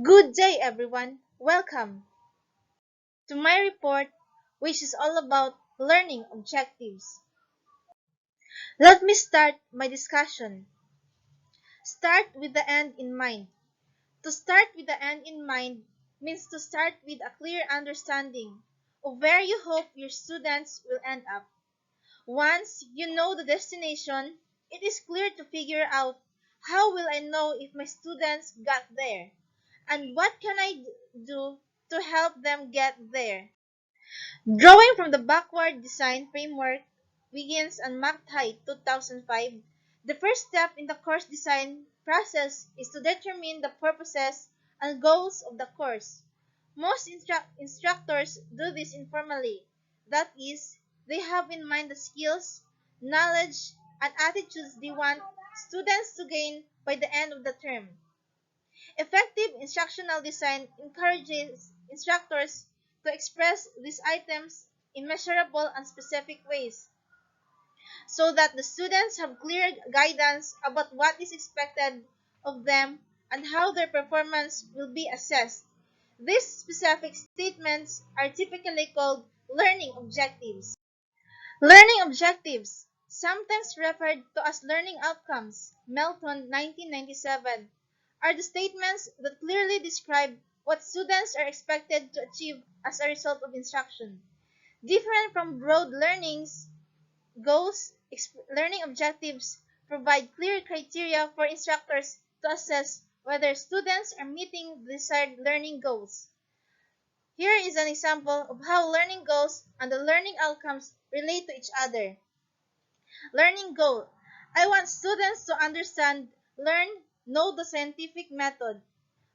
Good day, everyone. Welcome to my report, which is all about learning objectives. Let me start my discussion. Start with the end in mind. To start with the end in mind means to start with a clear understanding of where you hope your students will end up. Once you know the destination, it is clear to figure out how will I know if my students got there and what can I do to help them get there. Drawing from the backward design framework begins on MACTI 2005. The first step in the course design process is to determine the purposes and goals of the course. Most instructors do this informally. That is, they have in mind the skills, knowledge, and attitudes they want students to gain by the end of the term. Effective instructional design encourages instructors to express these items in measurable and specific ways so that the students have clear guidance about what is expected of them and how their performance will be assessed. These specific statements are typically called learning objectives. Learning objectives, sometimes referred to as learning outcomes, Melton 1997, are the statements that clearly describe what students are expected to achieve as a result of instruction. Different from broad learnings, learning objectives provide clear criteria for instructors to assess whether students are meeting the desired learning goals. Here is an example of how learning goals and the learning outcomes relate to each other. Learning goal. I want students to understand, learn, know the scientific method.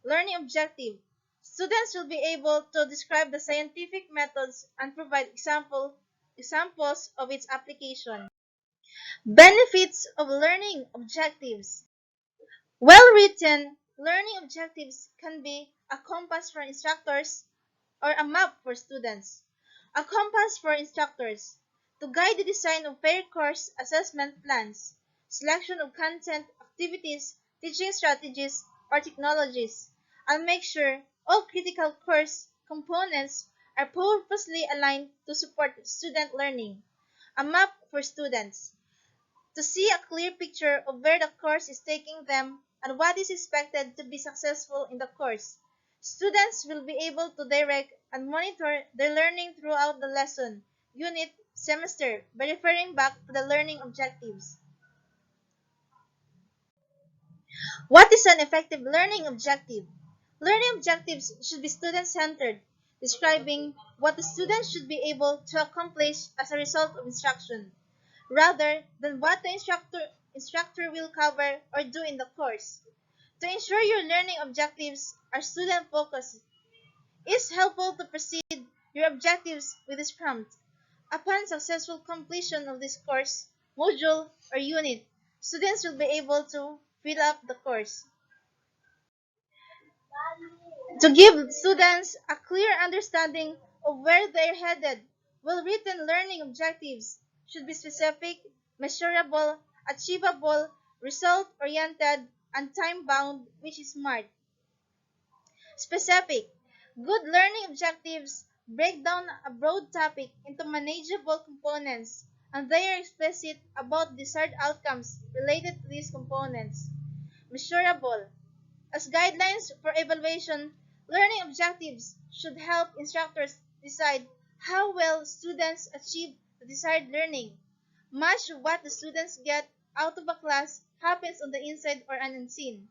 Learning objective. Students will be able to describe the scientific methods and provide examples of its application. Benefits of learning objectives. Well-written learning objectives can be a compass for instructors or a map for students. A compass for instructors to guide the design of fair course assessment plans, selection of content, activities, teaching strategies, or technologies, and make sure all critical course components are purposely aligned to support student learning. A map for students to see a clear picture of where the course is taking them and what is expected to be successful in the course. Students will be able to direct and monitor their learning throughout the lesson, unit, semester by referring back to the learning objectives. What is an effective learning objective? Learning objectives should be student-centered, describing what the student should be able to accomplish as a result of instruction, rather than what the instructor will cover or do in the course. To ensure your learning objectives are student-focused, it's helpful to precede your objectives with this prompt. Upon successful completion of this course, module, or unit, students will be able to fill up the course. To give students a clear understanding of where they're headed, well-written learning objectives should be specific, measurable, achievable, result-oriented, and time-bound, which is SMART. Specific. Good learning objectives break down a broad topic into manageable components, and they are explicit about desired outcomes related to these components. Measurable. As guidelines for evaluation, learning objectives should help instructors decide how well students achieve the desired learning. Much of what the students get out of a class happens on the inside or unseen.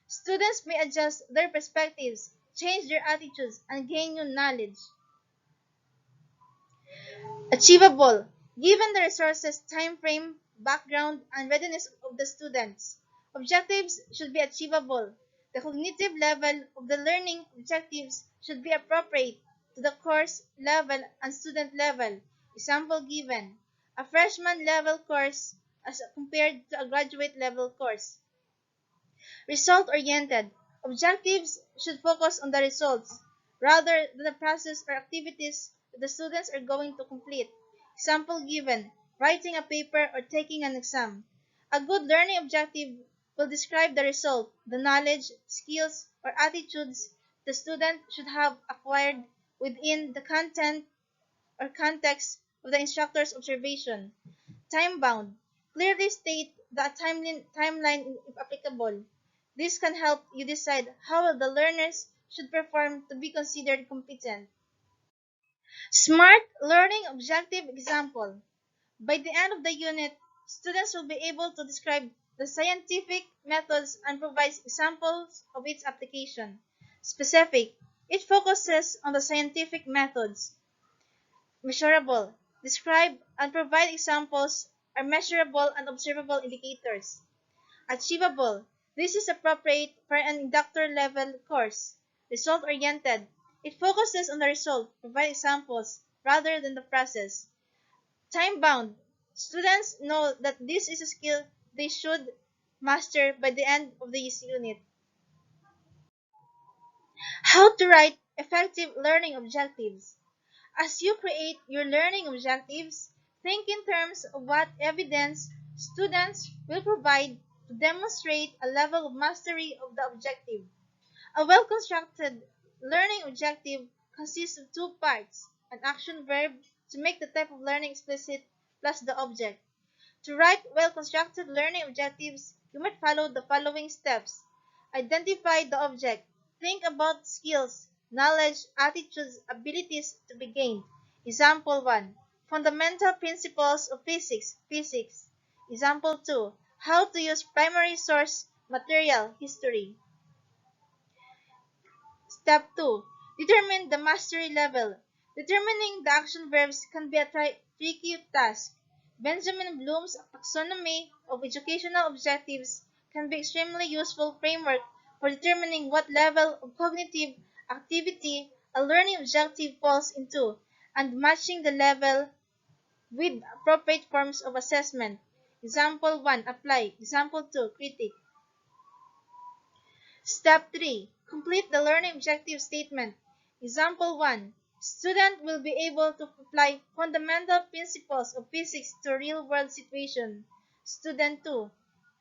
Students may adjust their perspectives, change their attitudes, and gain new knowledge. Achievable, given the resources, time frame, background, and readiness of the students. Objectives should be achievable. The cognitive level of the learning objectives should be appropriate to the course level and student level. Example given. A freshman level course as compared to a graduate level course. Result-oriented. Objectives should focus on the results rather than the process or activities that the students are going to complete. Example given, writing a paper or taking an exam. A good learning objective will describe the result, the knowledge, skills, or attitudes the student should have acquired within the content or context of the instructor's observation. Time bound. Clearly state the timeline if applicable. This can help you decide how the learners should perform to be considered competent. Smart learning objective example. By the end of the unit, students will be able to describe the scientific methods and provide examples of its application. Specific. It focuses on the scientific methods. Measurable. Describe and provide examples are measurable and observable indicators. Achievable. This is appropriate for an inductor level course. Result oriented. It focuses on the result, provide examples rather than the process. Time bound. Students know that this is a skill they should master by the end of this unit. How to write effective learning objectives. As you create your learning objectives, think in terms of what evidence students will provide to demonstrate a level of mastery of the objective. A well-constructed learning objective consists of two parts, an action verb to make the type of learning explicit plus the object. To write well-constructed learning objectives, you might follow the following steps. Identify the object. Think about skills, knowledge, attitudes, abilities to be gained. Example 1. Fundamental principles of physics, physics. Example 2. How to use primary source material, history. Step 2. Determine the mastery level. Determining the action verbs can be a tricky task. Benjamin Bloom's taxonomy of educational objectives can be extremely useful framework for determining what level of cognitive activity a learning objective falls into and matching the level with appropriate forms of assessment. Example 1. Apply. Example 2. Critique. Step 3. Complete the learning objective statement. Example 1. Student will be able to apply fundamental principles of physics to real-world situation. Student 2.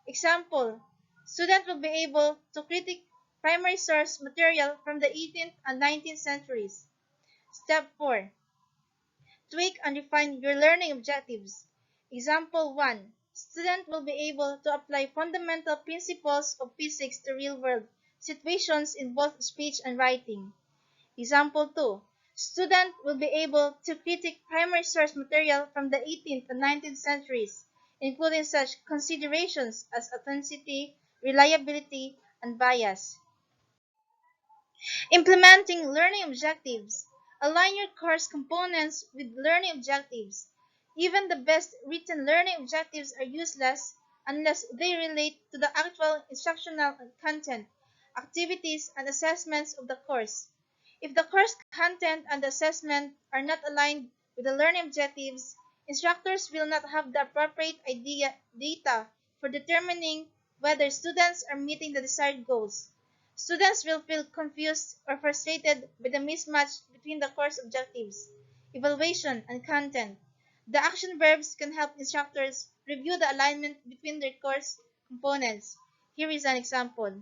Example. Student will be able to critique primary source material from the 18th and 19th centuries. Step 4. Tweak and refine your learning objectives. Example 1. Student will be able to apply fundamental principles of physics to real-world situations in both speech and writing. Example 2. Student will be able to critique primary source material from the 18th and 19th centuries, including such considerations as authenticity, reliability, and bias. Implementing learning objectives. Align your course components with learning objectives. Even the best written learning objectives are useless unless they relate to the actual instructional content, activities, and assessments of the course. If the course content and the assessment are not aligned with the learning objectives, instructors will not have the appropriate data for determining whether students are meeting the desired goals. Students will feel confused or frustrated by the mismatch between the course objectives, evaluation, and content. The action verbs can help instructors review the alignment between their course components. Here is an example.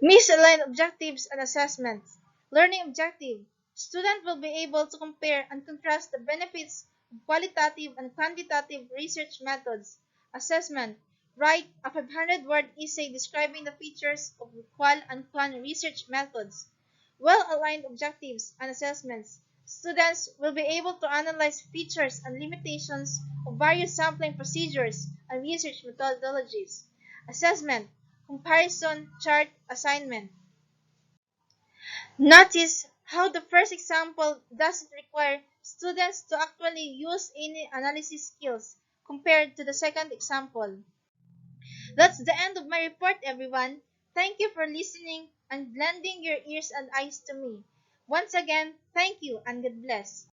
Misaligned objectives and assessments. Learning objective. Student will be able to compare and contrast the benefits of qualitative and quantitative research methods. Assessment. Write a 500-word essay describing the features of qual and quant research methods. Well-aligned objectives and assessments. Students will be able to analyze features and limitations of various sampling procedures and research methodologies. Assessment. Comparison chart assignment. Notice how the first example doesn't require students to actually use any analysis skills compared to the second example. That's the end of my report, everyone. Thank you for listening and lending your ears and eyes to me. Once again, thank you and God bless.